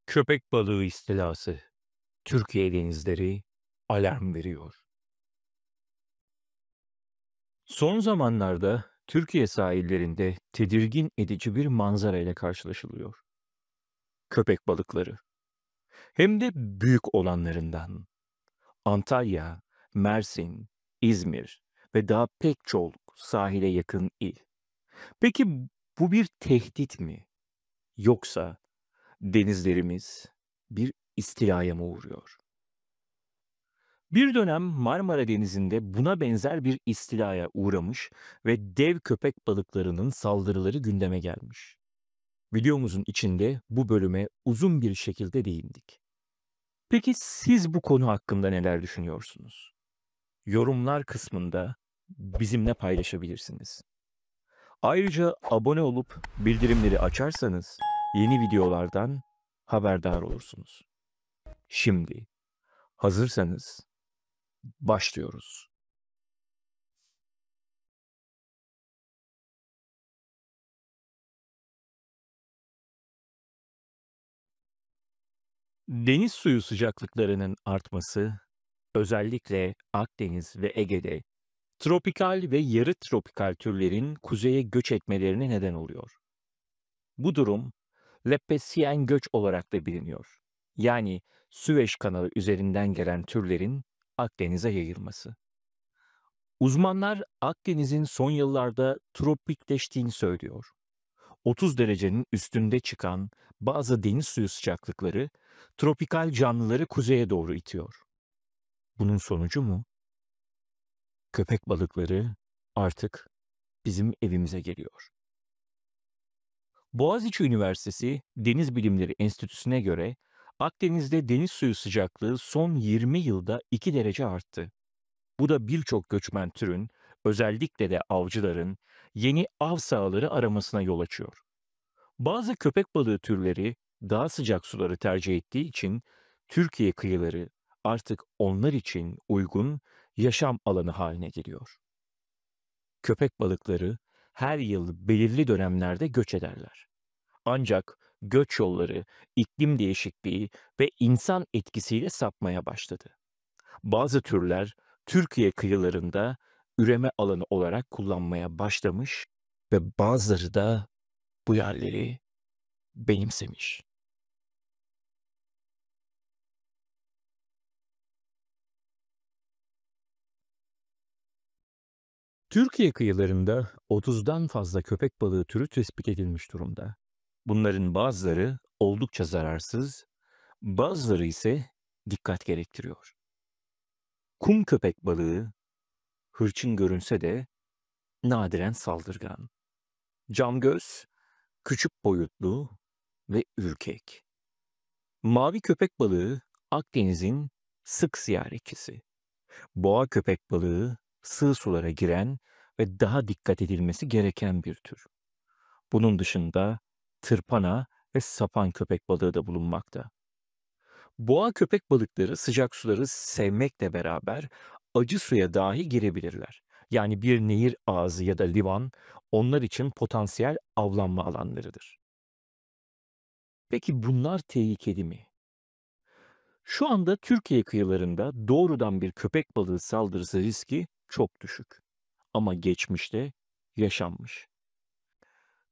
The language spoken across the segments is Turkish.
Köpek balığı istilası. Türkiye denizleri alarm veriyor. Son zamanlarda Türkiye sahillerinde tedirgin edici bir manzara ile karşılaşılıyor. Köpek balıkları. Hem de büyük olanlarından. Antalya, Mersin, İzmir ve daha pek çok sahile yakın il. Peki bu bir tehdit mi? Yoksa denizlerimiz bir istilaya mı uğruyor? Bir dönem Marmara Denizi'nde buna benzer bir istilaya uğramış ve dev köpek balıklarının saldırıları gündeme gelmiş. Videomuzun içinde bu bölüme uzun bir şekilde değindik. Peki siz bu konu hakkında neler düşünüyorsunuz? Yorumlar kısmında bizimle paylaşabilirsiniz. Ayrıca abone olup bildirimleri açarsanız yeni videolardan haberdar olursunuz. Şimdi hazırsanız başlıyoruz. Deniz suyu sıcaklıklarının artması, özellikle Akdeniz ve Ege'de tropikal ve yarı tropikal türlerin kuzeye göç etmelerine neden oluyor. Bu durum Leppezien göç olarak da biliniyor. Yani Süveyş kanalı üzerinden gelen türlerin Akdeniz'e yayılması. Uzmanlar Akdeniz'in son yıllarda tropikleştiğini söylüyor. 30 derecenin üstünde çıkan bazı deniz suyu sıcaklıkları tropikal canlıları kuzeye doğru itiyor. Bunun sonucu mu? Köpek balıkları artık bizim evimize geliyor. Boğaziçi Üniversitesi Deniz Bilimleri Enstitüsü'ne göre Akdeniz'de deniz suyu sıcaklığı son 20 yılda 2 derece arttı. Bu da birçok göçmen türün, özellikle de avcıların yeni av sahaları aramasına yol açıyor. Bazı köpek balığı türleri daha sıcak suları tercih ettiği için Türkiye kıyıları artık onlar için uygun yaşam alanı haline geliyor. Köpek balıkları her yıl belirli dönemlerde göç ederler. Ancak göç yolları iklim değişikliği ve insan etkisiyle sapmaya başladı. Bazı türler Türkiye kıyılarında üreme alanı olarak kullanmaya başlamış ve bazıları da bu yerleri benimsemiş. Türkiye kıyılarında 30'dan fazla köpek balığı türü tespit edilmiş durumda. Bunların bazıları oldukça zararsız, bazıları ise dikkat gerektiriyor. Kum köpek balığı hırçın görünse de nadiren saldırgan. Camgöz, küçük boyutlu ve ürkek. Mavi köpek balığı Akdeniz'in sık ziyaretçisi. Boğa köpek balığı sığ sulara giren ve daha dikkat edilmesi gereken bir tür. Bunun dışında tırpana ve sapan köpek balığı da bulunmakta. Boğa köpek balıkları sıcak suları sevmekle beraber acı suya dahi girebilirler. Yani bir nehir ağzı ya da liman onlar için potansiyel avlanma alanlarıdır. Peki bunlar tehlikeli mi? Şu anda Türkiye kıyılarında doğrudan bir köpek balığı saldırısı riski çok düşük. Ama geçmişte yaşanmış.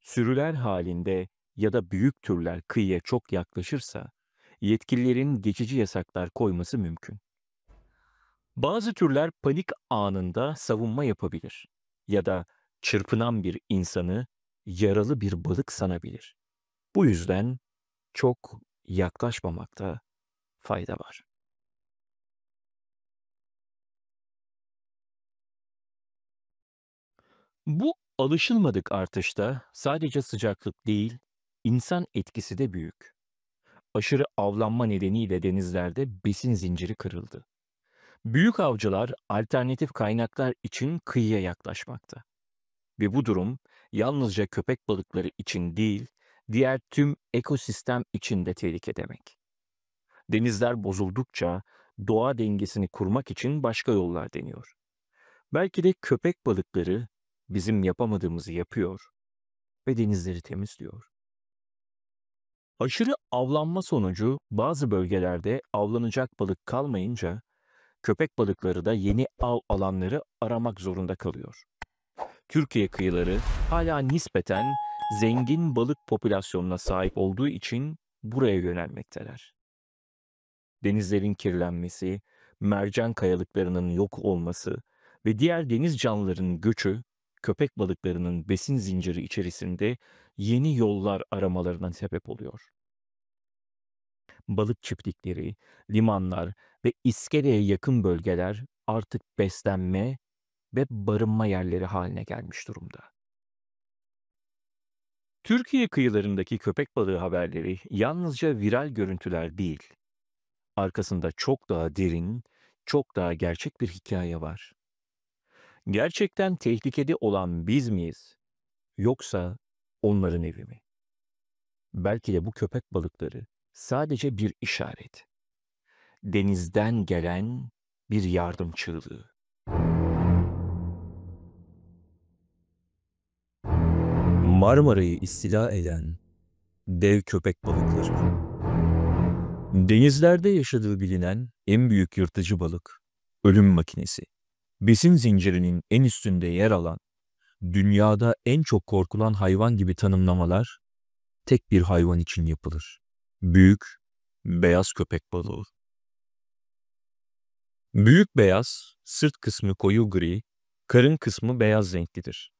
Sürüler halinde ya da büyük türler kıyıya çok yaklaşırsa yetkililerin geçici yasaklar koyması mümkün. Bazı türler panik anında savunma yapabilir ya da çırpınan bir insanı yaralı bir balık sanabilir. Bu yüzden çok yaklaşmamakta fayda var. Bu alışılmadık artışta sadece sıcaklık değil, insan etkisi de büyük. Aşırı avlanma nedeniyle denizlerde besin zinciri kırıldı. Büyük avcılar alternatif kaynaklar için kıyıya yaklaşmakta. Ve bu durum yalnızca köpek balıkları için değil, diğer tüm ekosistem için de tehlike demek. Denizler bozuldukça doğa dengesini kurmak için başka yollar deniyor. Belki de köpek balıkları bizim yapamadığımızı yapıyor ve denizleri temizliyor. Aşırı avlanma sonucu bazı bölgelerde avlanacak balık kalmayınca köpek balıkları da yeni av alanları aramak zorunda kalıyor. Türkiye kıyıları hala nispeten zengin balık popülasyonuna sahip olduğu için buraya yönelmekteler. Denizlerin kirlenmesi, mercan kayalıklarının yok olması ve diğer deniz canlılarının göçü, köpek balıklarının besin zinciri içerisinde yeni yollar aramalarına sebep oluyor. Balık çiftlikleri, limanlar ve iskeleye yakın bölgeler artık beslenme ve barınma yerleri haline gelmiş durumda. Türkiye kıyılarındaki köpek balığı haberleri yalnızca viral görüntüler değil, arkasında çok daha derin, çok daha gerçek bir hikaye var. Gerçekten tehlikede olan biz miyiz, yoksa onların evi mi? Belki de bu köpek balıkları sadece bir işaret. Denizden gelen bir yardım çığlığı. Marmara'yı istila eden dev köpek balıkları. Denizlerde yaşadığı bilinen en büyük yırtıcı balık, ölüm makinesi. Besin zincirinin en üstünde yer alan, dünyada en çok korkulan hayvan gibi tanımlamalar tek bir hayvan için yapılır. Büyük beyaz köpek balığı. Büyük beyaz, sırt kısmı koyu gri, karın kısmı beyaz renklidir.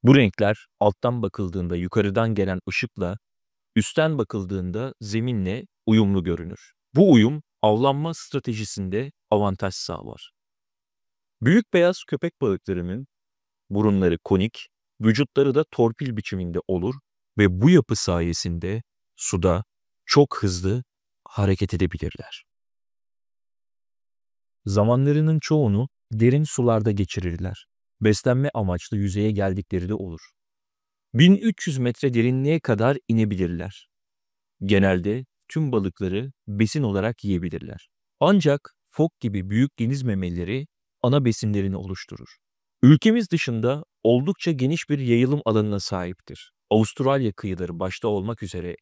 Bu renkler alttan bakıldığında yukarıdan gelen ışıkla, üstten bakıldığında zeminle uyumlu görünür. Bu uyum avlanma stratejisinde avantaj sağlar. Büyük beyaz köpek balıklarının burunları konik, vücutları da torpil biçiminde olur ve bu yapı sayesinde suda çok hızlı hareket edebilirler. Zamanlarının çoğunu derin sularda geçirirler. Beslenme amaçlı yüzeye geldikleri de olur. 1300 metre derinliğe kadar inebilirler. Genelde tüm balıkları besin olarak yiyebilirler. Ancak fok gibi büyük deniz memelileri ana besinlerini oluşturur. Ülkemiz dışında oldukça geniş bir yayılım alanına sahiptir. Avustralya kıyıları başta olmak üzere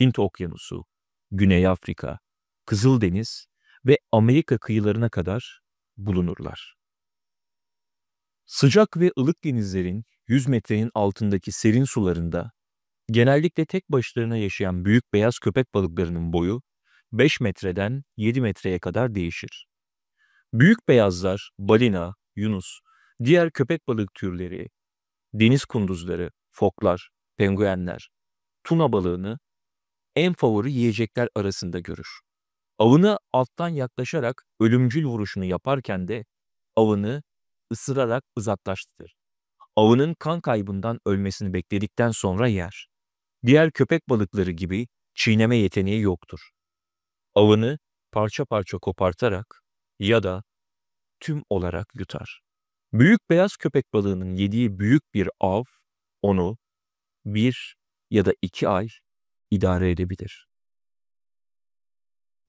Hint Okyanusu, Güney Afrika, Kızıldeniz ve Amerika kıyılarına kadar bulunurlar. Sıcak ve ılık denizlerin 100 metrenin altındaki serin sularında genellikle tek başlarına yaşayan büyük beyaz köpek balıklarının boyu 5 metreden 7 metreye kadar değişir. Büyük beyazlar, balina, yunus, diğer köpek balık türleri, deniz kunduzları, foklar, penguenler, tuna balığını en favori yiyecekler arasında görür. Avını alttan yaklaşarak ölümcül vuruşunu yaparken de avını ısırarak uzaklaştırır. Avının kan kaybından ölmesini bekledikten sonra yer. Diğer köpek balıkları gibi çiğneme yeteneği yoktur. Avını parça parça kopartarak ya da tüm olarak yutar. Büyük beyaz köpek balığının yediği büyük bir av onu 1 ya da 2 ay idare edebilir.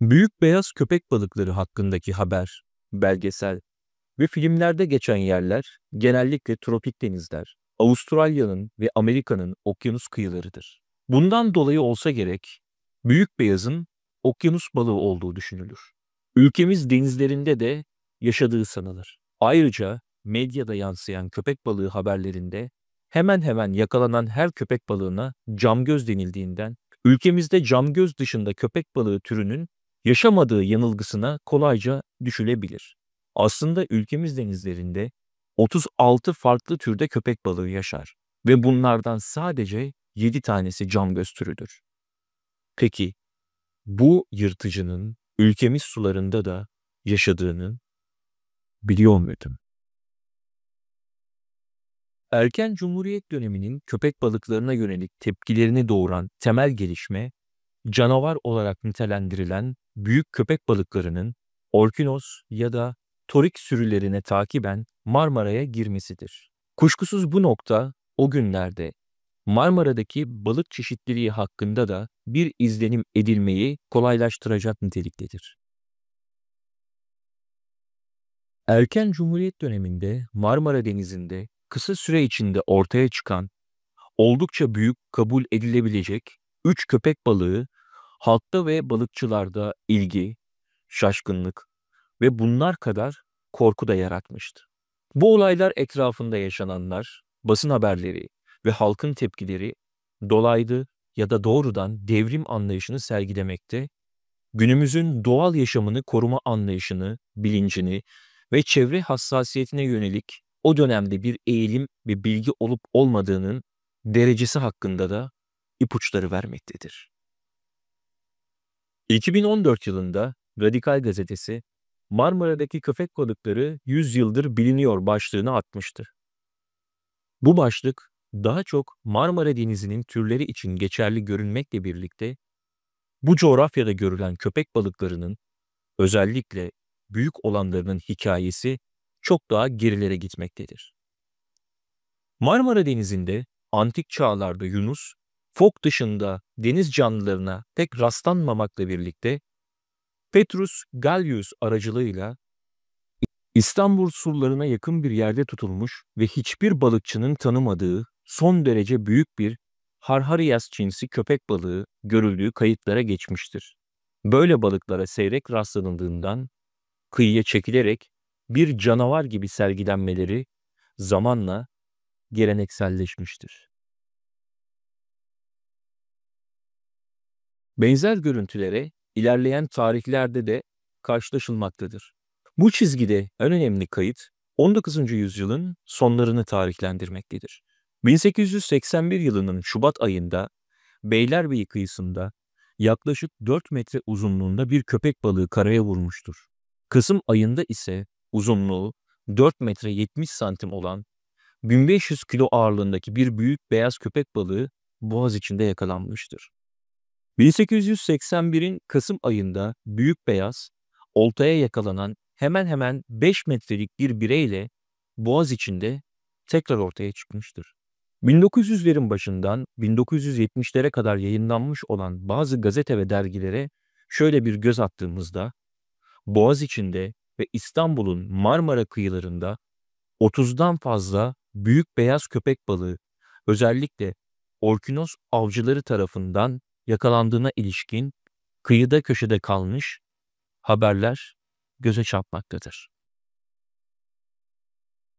Büyük beyaz köpek balıkları hakkındaki haber, belgesel ve filmlerde geçen yerler genellikle tropik denizler, Avustralya'nın ve Amerika'nın okyanus kıyılarıdır. Bundan dolayı olsa gerek, büyük beyazın okyanus balığı olduğu düşünülür. Ülkemiz denizlerinde de yaşadığı sanılır. Ayrıca medyada yansıyan köpek balığı haberlerinde hemen hemen yakalanan her köpek balığına camgöz denildiğinden ülkemizde camgöz dışında köpek balığı türünün yaşamadığı yanılgısına kolayca düşülebilir. Aslında ülkemiz denizlerinde 36 farklı türde köpek balığı yaşar ve bunlardan sadece 7 tanesi camgöz türüdür. Peki bu yırtıcının ülkemiz sularında da yaşadığını biliyor muydun? Erken Cumhuriyet döneminin köpek balıklarına yönelik tepkilerini doğuran temel gelişme, canavar olarak nitelendirilen büyük köpek balıklarının Orkinos ya da Torik sürülerine takiben Marmara'ya girmesidir. Kuşkusuz bu nokta o günlerde Marmara'daki balık çeşitliliği hakkında da bir izlenim edilmeyi kolaylaştıracak niteliktedir. Erken Cumhuriyet döneminde Marmara Denizi'nde kısa süre içinde ortaya çıkan oldukça büyük kabul edilebilecek 3 köpek balığı halkta ve balıkçılarda ilgi, şaşkınlık ve bunlar kadar korku da yaratmıştı. Bu olaylar etrafında yaşananlar, basın haberleri ve halkın tepkileri dolaylı ya da doğrudan devrim anlayışını sergilemekte, günümüzün doğal yaşamını koruma anlayışını, bilincini ve çevre hassasiyetine yönelik o dönemde bir eğilim ve bilgi olup olmadığının derecesi hakkında da ipuçları vermektedir. 2014 yılında Radikal Gazetesi, Marmara'daki köpek balıkları 100 yıldır biliniyor başlığını atmıştı. Bu başlık daha çok Marmara Denizi'nin türleri için geçerli görünmekle birlikte bu coğrafyada görülen köpek balıklarının özellikle büyük olanlarının hikayesi çok daha gerilere gitmektedir. Marmara Denizi'nde antik çağlarda yunus, fok dışında deniz canlılarına pek rastlanmamakla birlikte Petrus Gallius aracılığıyla İstanbul surlarına yakın bir yerde tutulmuş ve hiçbir balıkçının tanımadığı son derece büyük bir Harharias cinsi köpek balığı görüldüğü kayıtlara geçmiştir. Böyle balıklara seyrek rastlanıldığından kıyıya çekilerek bir canavar gibi sergilenmeleri zamanla gelenekselleşmiştir. Benzer görüntülere ilerleyen tarihlerde de karşılaşılmaktadır. Bu çizgide en önemli kayıt 19. yüzyılın sonlarını tarihlendirmektedir. 1881 yılının Şubat ayında Beylerbeyi kıyısında yaklaşık 4 metre uzunluğunda bir köpek balığı karaya vurmuştur. Kasım ayında ise uzunluğu 4 metre 70 santim olan 1500 kilo ağırlığındaki bir büyük beyaz köpek balığı Boğaz içinde yakalanmıştır. 1881'in Kasım ayında büyük beyaz, oltaya yakalanan hemen hemen 5 metrelik bir bireyle Boğaz içinde tekrar ortaya çıkmıştır. 1900'lerin başından 1970'lere kadar yayınlanmış olan bazı gazete ve dergilere şöyle bir göz attığımızda, Boğaz içinde ve İstanbul'un Marmara kıyılarında 30'dan fazla büyük beyaz köpek balığı, özellikle orkinos avcıları tarafından yakalandığına ilişkin kıyıda köşede kalmış haberler göze çarpmaktadır.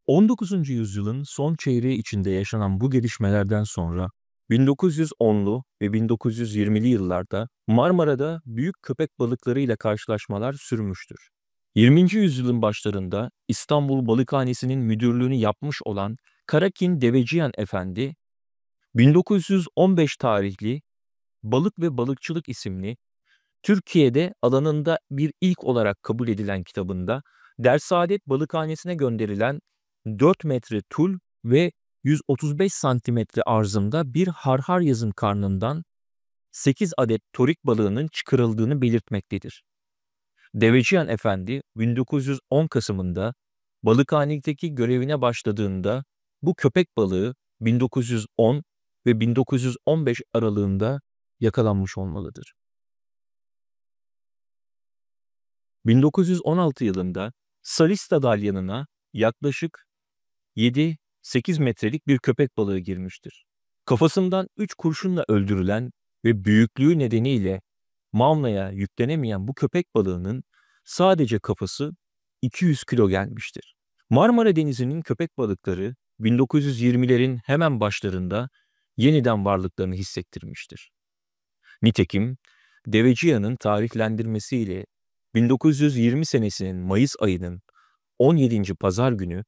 19. yüzyılın son çeyreği içinde yaşanan bu gelişmelerden sonra 1910'lu ve 1920'li yıllarda Marmara'da büyük köpek balıklarıyla karşılaşmalar sürmüştür. 20. yüzyılın başlarında İstanbul Balıkhanesi'nin müdürlüğünü yapmış olan Karakin Deveciyan Efendi, 1915 tarihli Balık ve Balıkçılık isimli Türkiye'de alanında bir ilk olarak kabul edilen kitabında Dersaadet Balıkhanesi'ne gönderilen 4 metre tul ve 135 santimetre arzında bir harharyazın karnından 8 adet torik balığının çıkarıldığını belirtmektedir. Deveciyan Efendi 1910 Kasım'ında balıkhanedeki görevine başladığında bu köpek balığı 1910 ve 1915 aralığında yakalanmış olmalıdır. 1916 yılında Salista dalyanına yaklaşık 7-8 metrelik bir köpek balığı girmiştir. Kafasından 3 kurşunla öldürülen ve büyüklüğü nedeniyle Mamla'ya yüklenemeyen bu köpek balığının sadece kafası 200 kilo gelmiştir. Marmara Denizi'nin köpek balıkları 1920'lerin hemen başlarında yeniden varlıklarını hissettirmiştir. Nitekim Deveciyan'ın tarihlendirmesiyle 1920 senesinin Mayıs ayının 17. pazar günü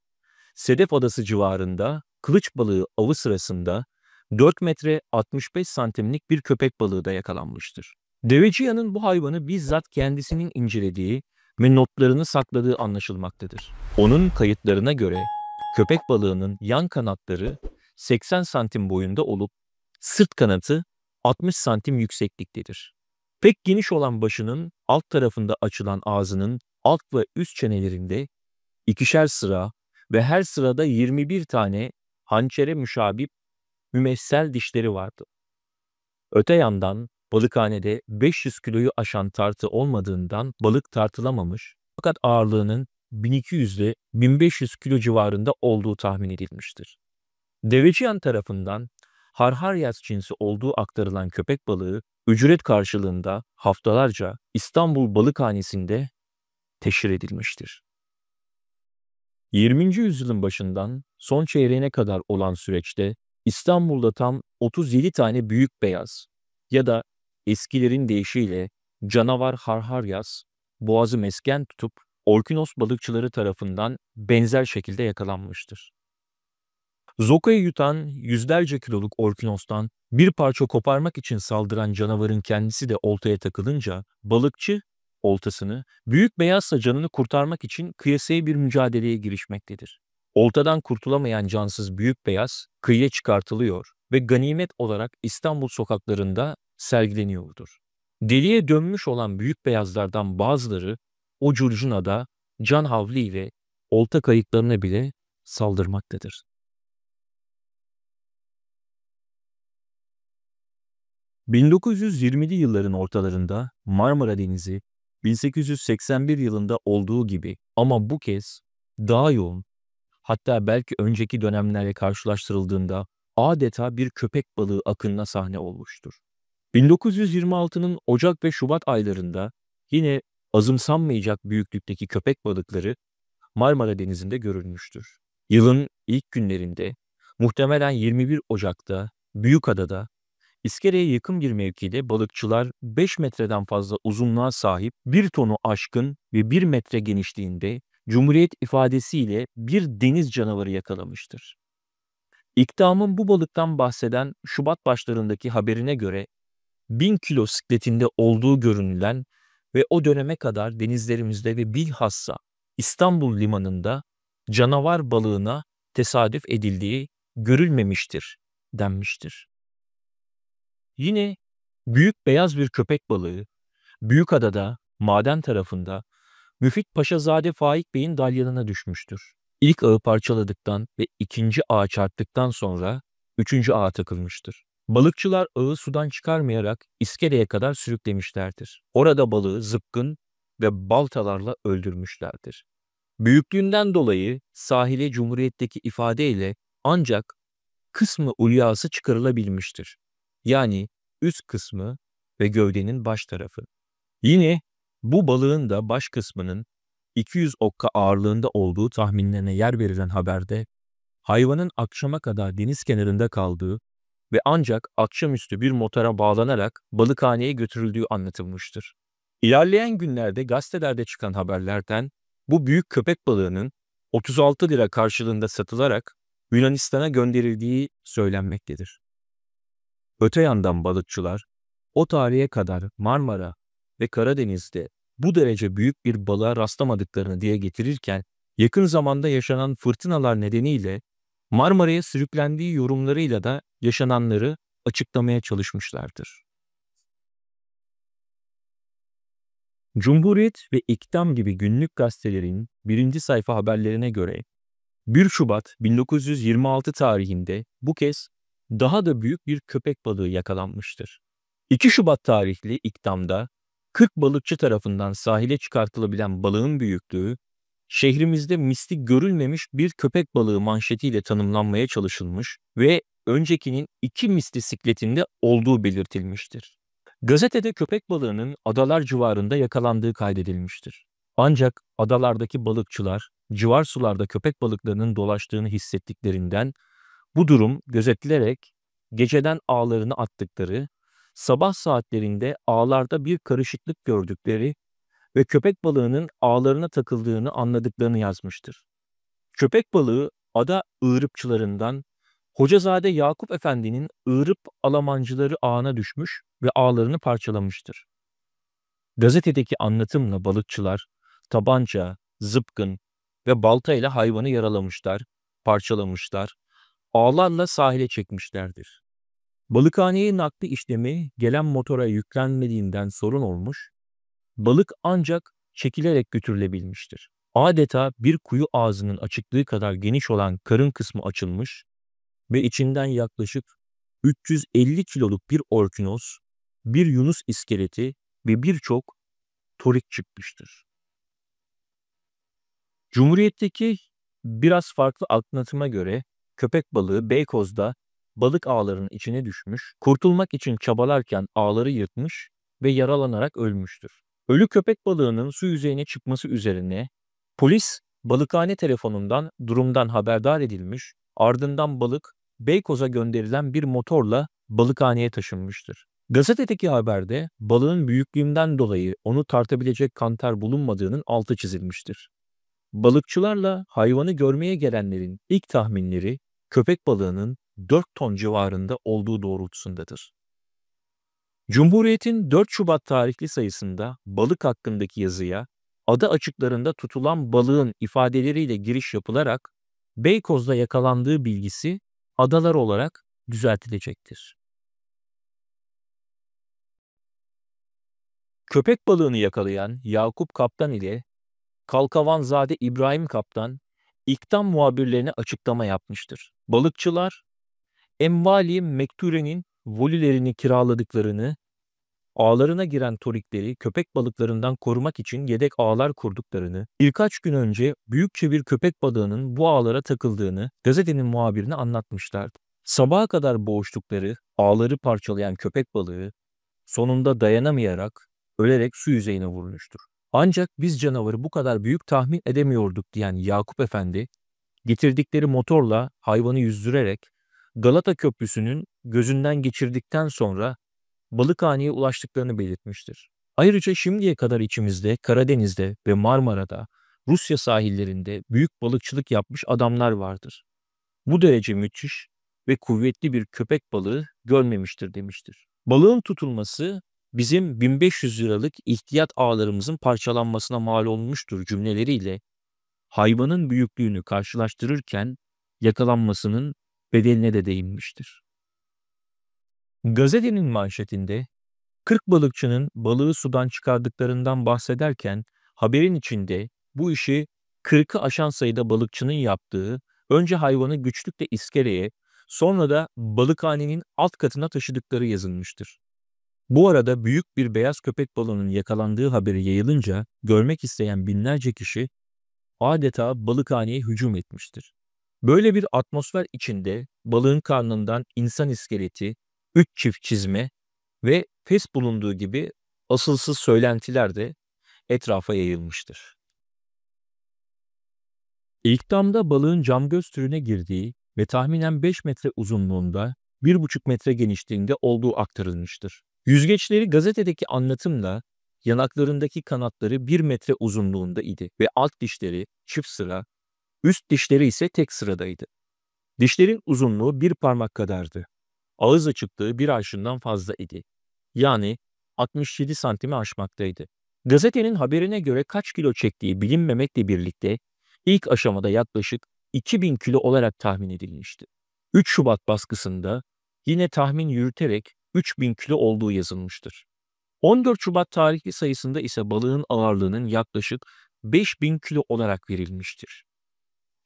Sedef Adası civarında kılıç balığı avı sırasında 4 metre 65 santimlik bir köpek balığı da yakalanmıştır. Deveciyan'ın bu hayvanı bizzat kendisinin incelediği ve notlarını sakladığı anlaşılmaktadır. Onun kayıtlarına göre köpek balığının yan kanatları 80 santim boyunda olup sırt kanatı 60 santim yüksekliktedir. Pek geniş olan başının alt tarafında açılan ağzının alt ve üst çenelerinde ikişer sıra ve her sırada 21 tane hançere müşabih mümessel dişleri vardı. Öte yandan balıkhanede 500 kiloyu aşan tartı olmadığından balık tartılamamış fakat ağırlığının 1200 ile 1500 kilo civarında olduğu tahmin edilmiştir. Deveciyan tarafından Harharyas cinsi olduğu aktarılan köpek balığı ücret karşılığında haftalarca İstanbul Balıkhanesi'nde teşhir edilmiştir. 20. yüzyılın başından son çeyreğine kadar olan süreçte İstanbul'da tam 37 tane büyük beyaz ya da eskilerin deyişiyle canavar harharyas boğazı mesken tutup orkinos balıkçıları tarafından benzer şekilde yakalanmıştır. Zoka'yı yutan yüzlerce kiloluk orkinostan bir parça koparmak için saldıran canavarın kendisi de oltaya takılınca balıkçı oltasını büyük beyazsa canını kurtarmak için kıyasaya bir mücadeleye girişmektedir. Oltadan kurtulamayan cansız büyük beyaz kıyıya çıkartılıyor ve ganimet olarak İstanbul sokaklarında sergileniyordur. Deliye dönmüş olan büyük beyazlardan bazıları o curcunada can havli ve olta kayıklarına bile saldırmaktadır. 1920'li yılların ortalarında Marmara Denizi 1881 yılında olduğu gibi ama bu kez daha yoğun, hatta belki önceki dönemlerle karşılaştırıldığında adeta bir köpek balığı akınına sahne olmuştur. 1926'nın Ocak ve Şubat aylarında yine azımsanmayacak büyüklükteki köpek balıkları Marmara Denizi'nde görülmüştür. Yılın ilk günlerinde muhtemelen 21 Ocak'ta Büyükada'da İskele'ye yakın bir mevkide balıkçılar 5 metreden fazla uzunluğa sahip 1 tonu aşkın ve 1 metre genişliğinde Cumhuriyet ifadesiyle bir deniz canavarı yakalamıştır. İktamın bu balıktan bahseden Şubat başlarındaki haberine göre 1000 kilo sikletinde olduğu görünülen ve o döneme kadar denizlerimizde ve bilhassa İstanbul limanında canavar balığına tesadüf edildiği görülmemiştir denmiştir. Yine büyük beyaz bir köpek balığı Büyükada'da maden tarafında Müfit Paşazade Faik Bey'in dalyanına düşmüştür. İlk ağı parçaladıktan ve ikinci ağa çarptıktan sonra üçüncü ağa takılmıştır. Balıkçılar ağı sudan çıkarmayarak iskeleye kadar sürüklemişlerdir. Orada balığı zıpkın ve baltalarla öldürmüşlerdir. Büyüklüğünden dolayı sahile Cumhuriyet'teki ifadeyle ancak kısmı ulyası çıkarılabilmiştir. Yani üst kısmı ve gövdenin baş tarafı. Yine bu balığın da baş kısmının 200 okka ağırlığında olduğu tahminlerine yer verilen haberde hayvanın akşama kadar deniz kenarında kaldığı ve ancak akşamüstü bir motora bağlanarak balıkhaneye götürüldüğü anlatılmıştır. İlerleyen günlerde gazetelerde çıkan haberlerden bu büyük köpek balığının 36 lira karşılığında satılarak Yunanistan'a gönderildiği söylenmektedir. Öte yandan balıkçılar o tarihe kadar Marmara ve Karadeniz'de bu derece büyük bir balığa rastlamadıklarını dile getirirken yakın zamanda yaşanan fırtınalar nedeniyle Marmara'ya sürüklendiği yorumlarıyla da yaşananları açıklamaya çalışmışlardır. Cumhuriyet ve İktam gibi günlük gazetelerin birinci sayfa haberlerine göre 1 Şubat 1926 tarihinde bu kez daha da büyük bir köpek balığı yakalanmıştır. 2 Şubat tarihli İktam'da 40 balıkçı tarafından sahile çıkartılabilen balığın büyüklüğü, şehrimizde misli görülmemiş bir köpek balığı manşetiyle tanımlanmaya çalışılmış ve öncekinin 2 misli sikletinde olduğu belirtilmiştir. Gazetede köpek balığının adalar civarında yakalandığı kaydedilmiştir. Ancak adalardaki balıkçılar civar sularda köpek balıklarının dolaştığını hissettiklerinden bu durum gözetilerek geceden ağlarını attıkları, sabah saatlerinde ağlarda bir karışıklık gördükleri ve köpek balığının ağlarına takıldığını anladıklarını yazmıştır. Köpek balığı ada ığırıpçılarından Hocazade Yakup Efendi'nin ığırıp alamancıları ağına düşmüş ve ağlarını parçalamıştır. Gazetedeki anlatımla balıkçılar tabanca, zıpkın ve baltayla hayvanı yaralamışlar, parçalamışlar, ağlarla sahile çekmişlerdir. Balıkhaneye nakli işlemi gelen motora yüklenmediğinden sorun olmuş, balık ancak çekilerek götürülebilmiştir. Adeta bir kuyu ağzının açıklığı kadar geniş olan karın kısmı açılmış ve içinden yaklaşık 350 kiloluk bir orkinos, bir yunus iskeleti ve birçok torik çıkmıştır. Cumhuriyet'teki biraz farklı anlatıma göre köpek balığı Beykoz'da balık ağlarının içine düşmüş, kurtulmak için çabalarken ağları yırtmış ve yaralanarak ölmüştür. Ölü köpek balığının su yüzeyine çıkması üzerine polis balıkhane telefonundan durumdan haberdar edilmiş, ardından balık Beykoz'a gönderilen bir motorla balıkhaneye taşınmıştır. Gazetedeki haberde balığın büyüklüğünden dolayı onu tartabilecek kantar bulunmadığının altı çizilmiştir. Balıkçılarla hayvanı görmeye gelenlerin ilk tahminleri köpek balığının 4 ton civarında olduğu doğrultusundadır. Cumhuriyet'in 4 Şubat tarihli sayısında balık hakkındaki yazıya ada açıklarında tutulan balığın ifadeleriyle giriş yapılarak Beykoz'da yakalandığı bilgisi adalar olarak düzeltilecektir. Köpek balığını yakalayan Yakup Kaptan ile Kalkavanzade İbrahim Kaptan, İktam muhabirlerine açıklama yapmıştır. Balıkçılar, Envali Mekture'nin volilerini kiraladıklarını, ağlarına giren torikleri köpek balıklarından korumak için yedek ağlar kurduklarını, birkaç gün önce büyükçe bir köpek balığının bu ağlara takıldığını gazetenin muhabirine anlatmışlardı. Sabaha kadar boğuştukları, ağları parçalayan köpek balığı sonunda dayanamayarak ölerek su yüzeyine vurmuştur. Ancak biz canavarı bu kadar büyük tahmin edemiyorduk diyen Yakup Efendi, getirdikleri motorla hayvanı yüzdürerek Galata Köprüsü'nün gözünden geçirdikten sonra Balıkhane'ye ulaştıklarını belirtmiştir. Ayrıca şimdiye kadar içimizde Karadeniz'de ve Marmara'da, Rusya sahillerinde büyük balıkçılık yapmış adamlar vardır. Bu derece müthiş ve kuvvetli bir köpek balığı görmemiştir demiştir. Balığın tutulması bizim 1500 liralık ihtiyat ağlarımızın parçalanmasına mal olmuştur cümleleriyle hayvanın büyüklüğünü karşılaştırırken yakalanmasının bedeline de değinmiştir. Gazetenin manşetinde 40 balıkçının balığı sudan çıkardıklarından bahsederken haberin içinde bu işi 40'ı aşan sayıda balıkçının yaptığı, önce hayvanı güçlükle iskeleye, sonra da balıkhanenin alt katına taşıdıkları yazılmıştır. Bu arada büyük bir beyaz köpek balığının yakalandığı haberi yayılınca görmek isteyen binlerce kişi adeta balıkhaneye hücum etmiştir. Böyle bir atmosfer içinde balığın karnından insan iskeleti, 3 çift çizme ve pes bulunduğu gibi asılsız söylentiler de etrafa yayılmıştır. İlk damda balığın camgöz türüne girdiği ve tahminen 5 metre uzunluğunda 1,5 metre genişliğinde olduğu aktarılmıştır. Yüzgeçleri gazetedeki anlatımla yanaklarındaki kanatları 1 metre uzunluğunda idi ve alt dişleri çift sıra, üst dişleri ise tek sıradaydı. Dişlerin uzunluğu bir parmak kadardı. Ağız açıklığı bir arşından fazla idi. Yani 67 santimi aşmaktaydı. Gazetenin haberine göre kaç kilo çektiği bilinmemekle birlikte ilk aşamada yaklaşık 2000 kilo olarak tahmin edilmişti. 3 Şubat baskısında yine tahmin yürüterek 3000 kilo olduğu yazılmıştır. 14 Şubat tarihli sayısında ise balığın ağırlığının yaklaşık 5000 kilo olarak verilmiştir.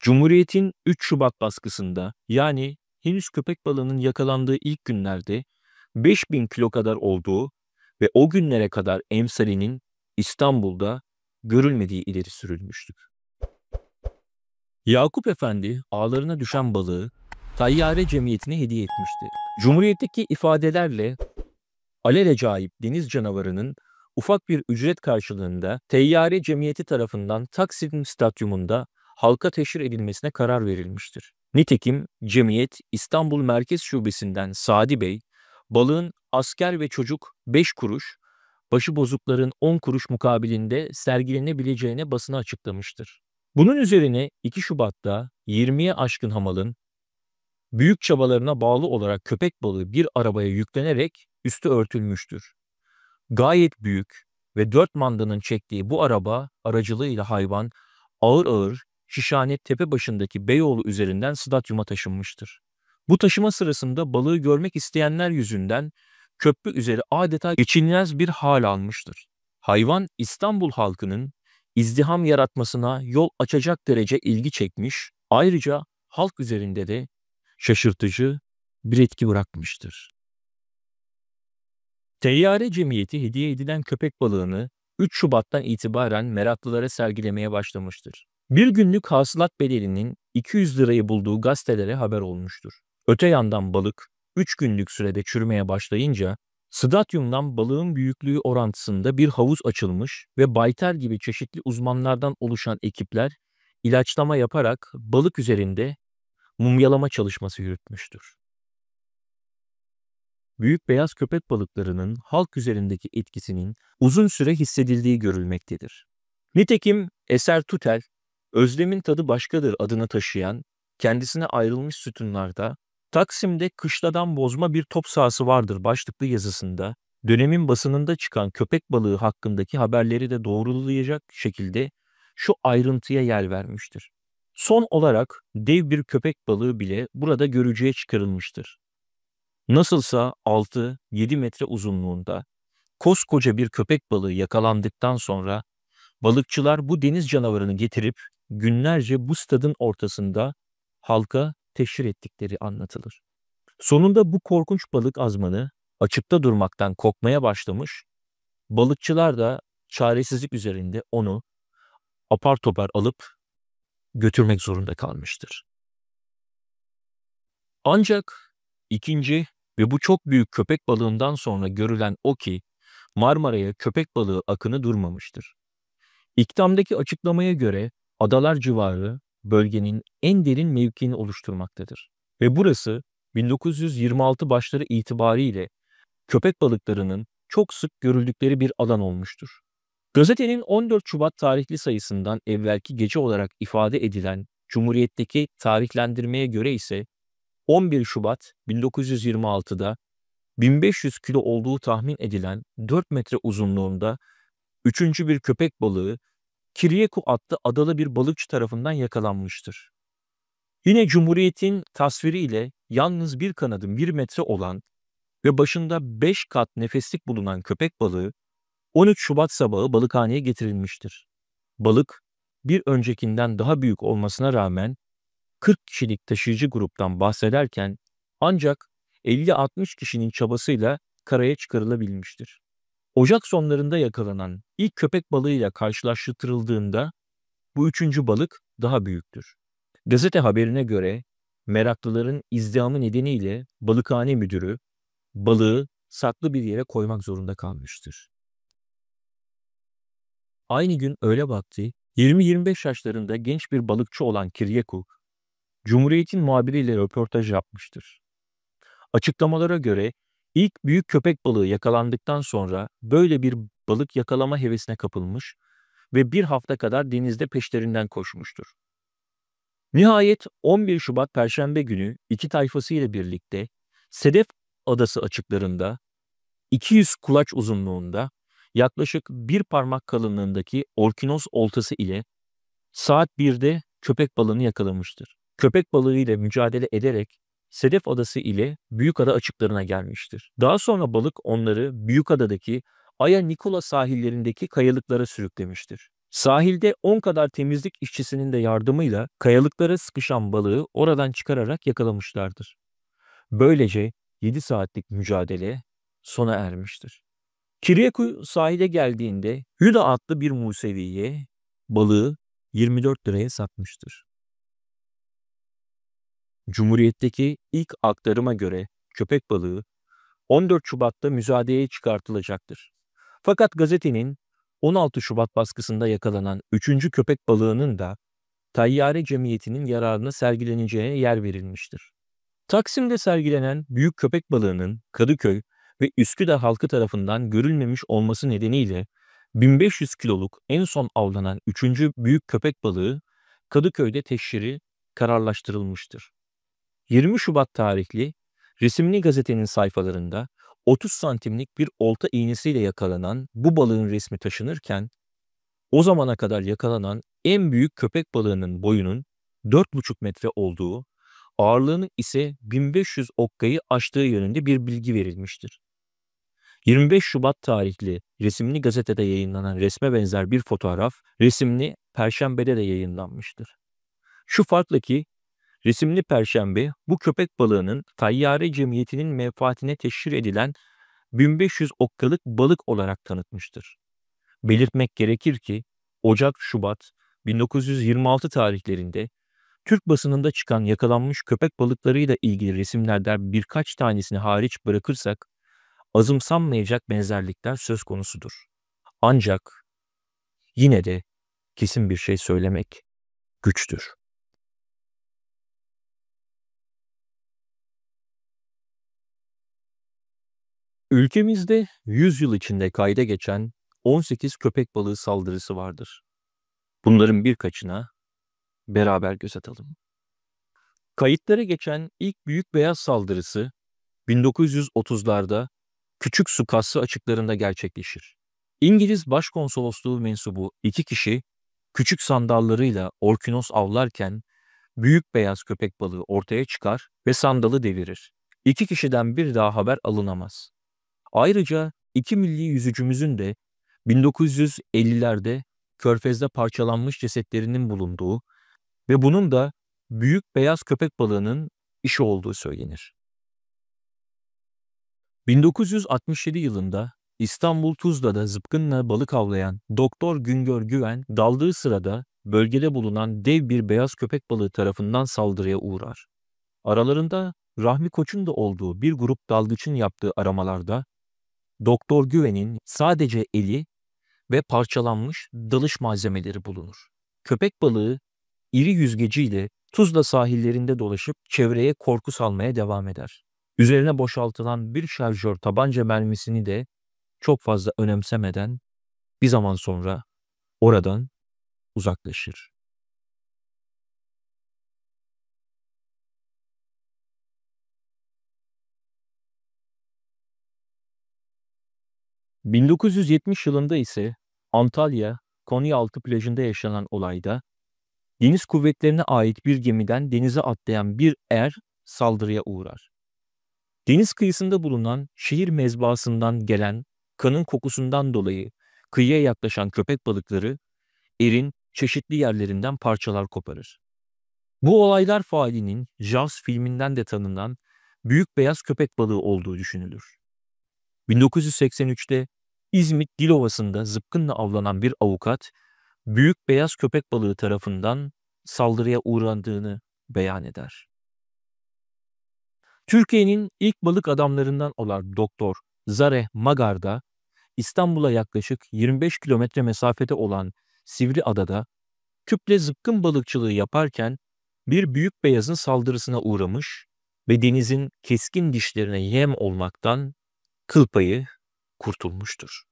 Cumhuriyet'in 3 Şubat baskısında yani henüz köpek balığının yakalandığı ilk günlerde 5000 kilo kadar olduğu ve o günlere kadar emsalinin İstanbul'da görülmediği ileri sürülmüştür. Yakup Efendi ağlarına düşen balığı Tayyare Cemiyeti'ne hediye etmişti. Cumhuriyetteki ifadelerle alelacayip deniz canavarının ufak bir ücret karşılığında Tayyare Cemiyeti tarafından Taksim Stadyumunda halka teşhir edilmesine karar verilmiştir. Nitekim cemiyet İstanbul Merkez Şubesi'nden Sadi Bey, balığın asker ve çocuk 5 kuruş, başıbozukların 10 kuruş mukabilinde sergilenebileceğine basına açıklamıştır. Bunun üzerine 2 Şubat'ta 20'ye aşkın hamalın büyük çabalarına bağlı olarak köpek balığı bir arabaya yüklenerek üstü örtülmüştür. Gayet büyük ve 4 mandanın çektiği bu araba aracılığıyla hayvan ağır ağır Şişhane Tepebaşı'ndaki Beyoğlu üzerinden stadyuma taşınmıştır. Bu taşıma sırasında balığı görmek isteyenler yüzünden köprü üzeri adeta geçilmez bir hal almıştır. Hayvan İstanbul halkının izdiham yaratmasına yol açacak derece ilgi çekmiş, ayrıca halk üzerinde de şaşırtıcı bir etki bırakmıştır. Teyyare Cemiyeti hediye edilen köpek balığını 3 Şubat'tan itibaren meraklılara sergilemeye başlamıştır. Bir günlük hasılat bedelinin 200 lirayı bulduğu gazetelere haber olmuştur. Öte yandan balık 3 günlük sürede çürümeye başlayınca Sıdatyum'dan balığın büyüklüğü orantısında bir havuz açılmış ve Bayter gibi çeşitli uzmanlardan oluşan ekipler ilaçlama yaparak balık üzerinde mumyalama çalışması yürütmüştür. Büyük beyaz köpek balıklarının halk üzerindeki etkisinin uzun süre hissedildiği görülmektedir. Nitekim Eser Tutel, "Özlemin tadı başkadır" adını taşıyan, kendisine ayrılmış sütunlarda "Taksim'de kışladan bozma bir top sahası vardır" başlıklı yazısında dönemin basınında çıkan köpek balığı hakkındaki haberleri de doğrulayacak şekilde şu ayrıntıya yer vermiştir. Son olarak dev bir köpek balığı bile burada görücüye çıkarılmıştır. Nasılsa 6-7 metre uzunluğunda koskoca bir köpek balığı yakalandıktan sonra balıkçılar bu deniz canavarını getirip günlerce bu stadın ortasında halka teşhir ettikleri anlatılır. Sonunda bu korkunç balık azmanı açıkta durmaktan korkmaya başlamış, balıkçılar da çaresizlik üzerinde onu apar topar alıp götürmek zorunda kalmıştır. Ancak ikinci ve bu çok büyük köpek balığından sonra görülen o ki Marmara'ya köpek balığı akını durmamıştır. İktamdaki açıklamaya göre adalar civarı bölgenin en derin mevkiini oluşturmaktadır. Ve burası 1926 başları itibariyle köpek balıklarının çok sık görüldükleri bir alan olmuştur. Gazetenin 14 Şubat tarihli sayısından evvelki gece olarak ifade edilen Cumhuriyet'teki tarihlendirmeye göre ise 11 Şubat 1926'da 1500 kilo olduğu tahmin edilen 4 metre uzunluğunda üçüncü bir köpek balığı Kiryeku adlı adalı bir balıkçı tarafından yakalanmıştır. Yine Cumhuriyet'in tasviriyle yalnız bir kanadı 1 metre olan ve başında 5 kat nefeslik bulunan köpek balığı 13 Şubat sabahı balıkhaneye getirilmiştir. Balık bir öncekinden daha büyük olmasına rağmen 40 kişilik taşıyıcı gruptan bahsederken ancak 50-60 kişinin çabasıyla karaya çıkarılabilmiştir. Ocak sonlarında yakalanan ilk köpek balığıyla karşılaştırıldığında bu üçüncü balık daha büyüktür. Gazete haberine göre meraklıların izdihamı nedeniyle balıkhane müdürü balığı saklı bir yere koymak zorunda kalmıştır. Aynı gün öğle vakti 20-25 yaşlarında genç bir balıkçı olan Kiryeku, Cumhuriyet'in muhabiriyle röportaj yapmıştır. Açıklamalara göre ilk büyük köpek balığı yakalandıktan sonra böyle bir balık yakalama hevesine kapılmış ve bir hafta kadar denizde peşlerinden koşmuştur. Nihayet 11 Şubat Perşembe günü iki tayfası ile birlikte Sedef Adası açıklarında 200 kulaç uzunluğunda yaklaşık bir parmak kalınlığındaki orkinos oltası ile saat 1'de köpek balığını yakalamıştır. Köpek balığı ile mücadele ederek Sedef Adası ile Büyükada açıklarına gelmiştir. Daha sonra balık onları Büyükada'daki Aya Nikola sahillerindeki kayalıklara sürüklemiştir. Sahilde 10 kadar temizlik işçisinin de yardımıyla kayalıklara sıkışan balığı oradan çıkararak yakalamışlardır. Böylece 7 saatlik mücadele sona ermiştir. Kiryeku sahile geldiğinde Hüda adlı bir Musevi'ye balığı 24 liraya satmıştır. Cumhuriyet'teki ilk aktarıma göre köpek balığı 14 Şubat'ta müzayedeye çıkartılacaktır. Fakat gazetenin 16 Şubat baskısında yakalanan 3. köpek balığının da Tayyare Cemiyeti'nin yararına sergileneceğine yer verilmiştir. Taksim'de sergilenen büyük köpek balığının Kadıköy ve Üsküdar halkı tarafından görülmemiş olması nedeniyle 1500 kiloluk en son avlanan 3. büyük köpek balığı Kadıköy'de teşhiri kararlaştırılmıştır. 20 Şubat tarihli resimli gazetenin sayfalarında 30 santimlik bir olta iğnesiyle yakalanan bu balığın resmi taşınırken o zamana kadar yakalanan en büyük köpek balığının boyunun 4,5 metre olduğu, ağırlığının ise 1500 okkayı aştığı yönünde bir bilgi verilmiştir. 25 Şubat tarihli resimli gazetede yayınlanan resme benzer bir fotoğraf resimli Perşembe'de de yayınlanmıştır. Şu farkla ki resimli Perşembe bu köpek balığının Tayyare Cemiyeti'nin menfaatine teşhir edilen 1500 okkalık balık olarak tanıtmıştır. Belirtmek gerekir ki Ocak-Şubat 1926 tarihlerinde Türk basınında çıkan yakalanmış köpek balıklarıyla ilgili resimlerden birkaç tanesini hariç bırakırsak azımsanmayacak benzerlikler söz konusudur. Ancak yine de kesin bir şey söylemek güçtür. Ülkemizde 100 yıl içinde kayda geçen 18 köpek balığı saldırısı vardır. Bunların birkaçına beraber göz atalım. Kayıtlara geçen ilk büyük beyaz saldırısı 1930'larda Küçük Su Kası açıklarında gerçekleşir. İngiliz Başkonsolosluğu mensubu 2 kişi küçük sandallarıyla orkinos avlarken büyük beyaz köpek balığı ortaya çıkar ve sandalı devirir. 2 kişiden bir daha haber alınamaz. Ayrıca 2 milli yüzücümüzün de 1950'lerde Körfez'de parçalanmış cesetlerinin bulunduğu ve bunun da büyük beyaz köpek balığının işi olduğu söylenir. 1967 yılında İstanbul Tuzla'da zıpkınla balık avlayan Doktor Güngör Güven daldığı sırada bölgede bulunan dev bir beyaz köpek balığı tarafından saldırıya uğrar. Aralarında Rahmi Koç'un da olduğu bir grup dalgıçın yaptığı aramalarda Doktor Güven'in sadece eli ve parçalanmış dalış malzemeleri bulunur. Köpek balığı iri yüzgeciyle Tuzla sahillerinde dolaşıp çevreye korku salmaya devam eder. Üzerine boşaltılan bir şarjör tabanca mermisini de çok fazla önemsemeden bir zaman sonra oradan uzaklaşır. 1970 yılında ise Antalya Konyaaltı plajında yaşanan olayda deniz kuvvetlerine ait bir gemiden denize atlayan bir saldırıya uğrar. Deniz kıyısında bulunan şehir mezbahasından gelen kanın kokusundan dolayı kıyıya yaklaşan köpek balıkları erin çeşitli yerlerinden parçalar koparır. Bu olaylar failinin Jaws filminden de tanınan büyük beyaz köpek balığı olduğu düşünülür. 1983'te İzmit Dilovası'nda zıpkınla avlanan bir avukat, büyük beyaz köpek balığı tarafından saldırıya uğrandığını beyan eder. Türkiye'nin ilk balık adamlarından olan Doktor Zare Magar da İstanbul'a yaklaşık 25 kilometre mesafede olan Sivriada'da tüple zıpkın balıkçılığı yaparken bir büyük beyazın saldırısına uğramış ve denizin keskin dişlerine yem olmaktan kıl payı kurtulmuştur.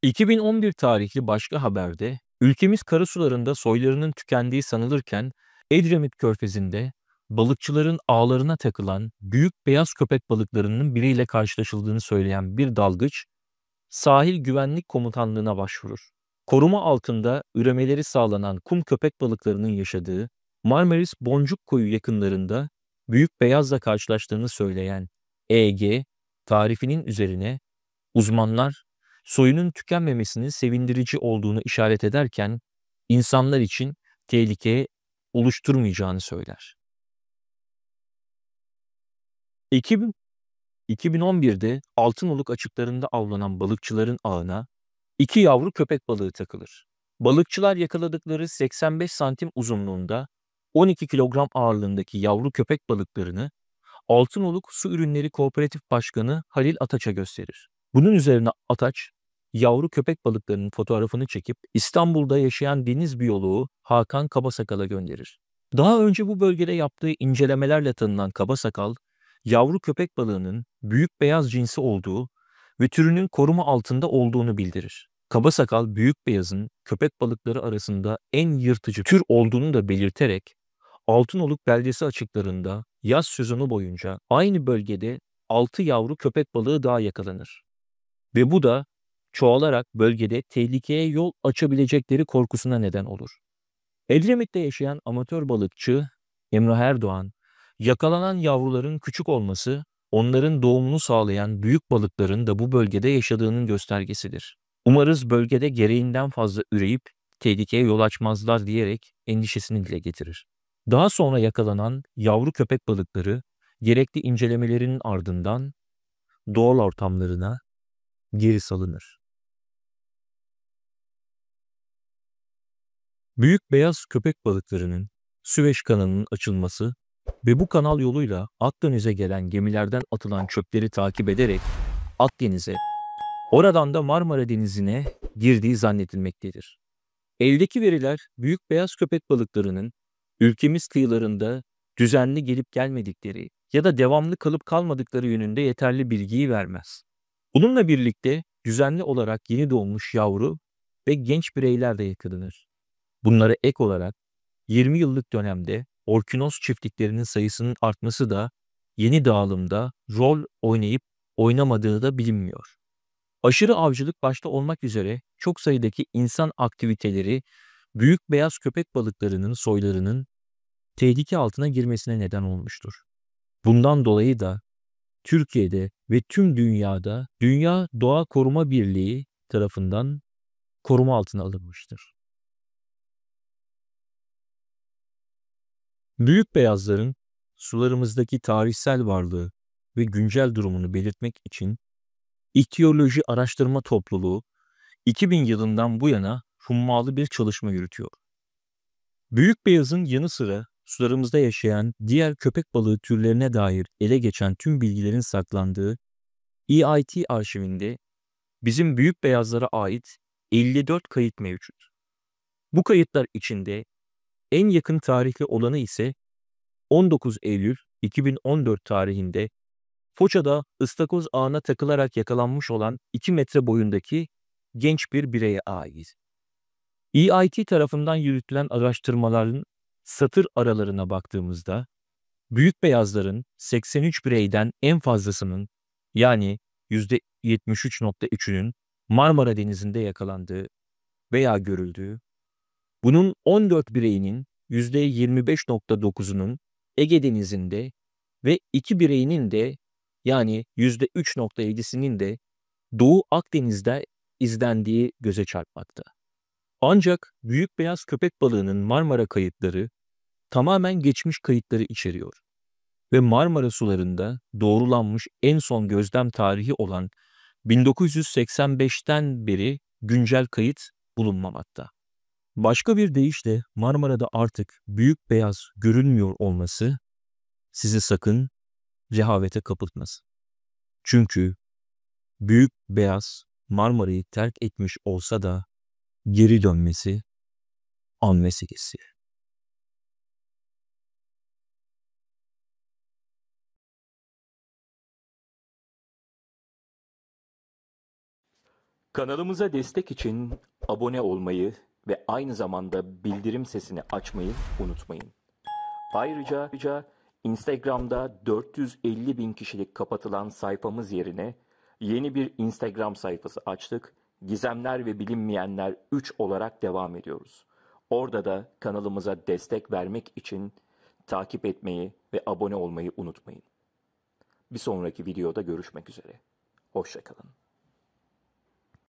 2011 tarihli başka haberde ülkemiz karasularında soylarının tükendiği sanılırken Edremit Körfezi'nde balıkçıların ağlarına takılan büyük beyaz köpek balıklarının biriyle karşılaşıldığını söyleyen bir dalgıç Sahil Güvenlik Komutanlığı'na başvurur. Koruma altında üremeleri sağlanan kum köpek balıklarının yaşadığı Marmaris Boncuk Koyu yakınlarında büyük beyazla karşılaştığını söyleyen EG tarifinin üzerine uzmanlar soyunun tükenmemesinin sevindirici olduğunu işaret ederken insanlar için tehlike oluşturmayacağını söyler. 2000 2011'de Altınoluk açıklarında avlanan balıkçıların ağına 2 yavru köpek balığı takılır. Balıkçılar yakaladıkları 85 santim uzunluğunda 12 kilogram ağırlığındaki yavru köpek balıklarını Altınoluk Su Ürünleri Kooperatif Başkanı Halil Ataç'a gösterir. Bunun üzerine Ataç, yavru köpek balıklarının fotoğrafını çekip İstanbul'da yaşayan deniz biyoloğu Hakan Kabasakal'a gönderir. Daha önce bu bölgede yaptığı incelemelerle tanınan Kabasakal, yavru köpek balığının büyük beyaz cinsi olduğu ve türünün koruma altında olduğunu bildirir. Kabasakal büyük beyazın köpek balıkları arasında en yırtıcı tür olduğunu da belirterek Altınoluk beldesi açıklarında yaz sezonu boyunca aynı bölgede 6 yavru köpek balığı daha yakalanır. Ve bu da çoğalarak bölgede tehlikeye yol açabilecekleri korkusuna neden olur. Edremit'te yaşayan amatör balıkçı Emrah Erdoğan, yakalanan yavruların küçük olması, onların doğumunu sağlayan büyük balıkların da bu bölgede yaşadığının göstergesidir. Umarız bölgede gereğinden fazla üreyip tehlikeye yol açmazlar diyerek endişesini dile getirir. Daha sonra yakalanan yavru köpek balıkları gerekli incelemelerin ardından doğal ortamlarına geri salınır. Büyük beyaz köpek balıklarının Süveyş kanalının açılması ve bu kanal yoluyla Akdeniz'e gelen gemilerden atılan çöpleri takip ederek Akdeniz'e, oradan da Marmara Denizi'ne girdiği zannedilmektedir. Eldeki veriler büyük beyaz köpek balıklarının ülkemiz kıyılarında düzenli gelip gelmedikleri ya da devamlı kalıp kalmadıkları yönünde yeterli bilgiyi vermez. Bununla birlikte düzenli olarak yeni doğmuş yavru ve genç bireyler de yakalanır. Bunlara ek olarak 20 yıllık dönemde orkinos çiftliklerinin sayısının artması da yeni dağılımda rol oynayıp oynamadığı da bilinmiyor. Aşırı avcılık başta olmak üzere çok sayıdaki insan aktiviteleri büyük beyaz köpek balıklarının soylarının tehlike altına girmesine neden olmuştur. Bundan dolayı da Türkiye'de ve tüm dünyada Dünya Doğa Koruma Birliği tarafından koruma altına alınmıştır. Büyük beyazların sularımızdaki tarihsel varlığı ve güncel durumunu belirtmek için İhtiyoloji Araştırma Topluluğu 2000 yılından bu yana hummalı bir çalışma yürütüyor. Büyük beyazın yanı sıra sularımızda yaşayan diğer köpek balığı türlerine dair ele geçen tüm bilgilerin saklandığı EIT arşivinde bizim büyük beyazlara ait 54 kayıt mevcut. Bu kayıtlar içinde en yakın tarihli olanı ise 19 Eylül 2014 tarihinde Foça'da ıstakoz ağına takılarak yakalanmış olan 2 metre boyundaki genç bir bireye ait. EIT tarafından yürütülen araştırmaların satır aralarına baktığımızda, büyük beyazların 83 bireyden en fazlasının yani %73.3'ünün Marmara Denizi'nde yakalandığı veya görüldüğü, bunun 14 bireyinin %25.9'unun Ege Denizi'nde ve 2 bireyinin de yani %3.7'sinin de Doğu Akdeniz'de izlendiği göze çarpmakta. Ancak büyük beyaz köpek balığının Marmara kayıtları tamamen geçmiş kayıtları içeriyor ve Marmara sularında doğrulanmış en son gözlem tarihi olan 1985'ten beri güncel kayıt bulunmamakta. Başka bir deyişle Marmara'da artık büyük beyaz görünmüyor olması sizi sakın rehavete kapıltmasın. Çünkü büyük beyaz Marmara'yı terk etmiş olsa da geri dönmesi an meselesi. Kanalımıza destek için abone olmayı ve aynı zamanda bildirim sesini açmayı unutmayın. Ayrıca Instagram'da 450 bin kişilik kapatılan sayfamız yerine yeni bir Instagram sayfası açtık. Gizemler ve Bilinmeyenler 3 olarak devam ediyoruz. Orada da kanalımıza destek vermek için takip etmeyi ve abone olmayı unutmayın. Bir sonraki videoda görüşmek üzere. Hoşça kalın.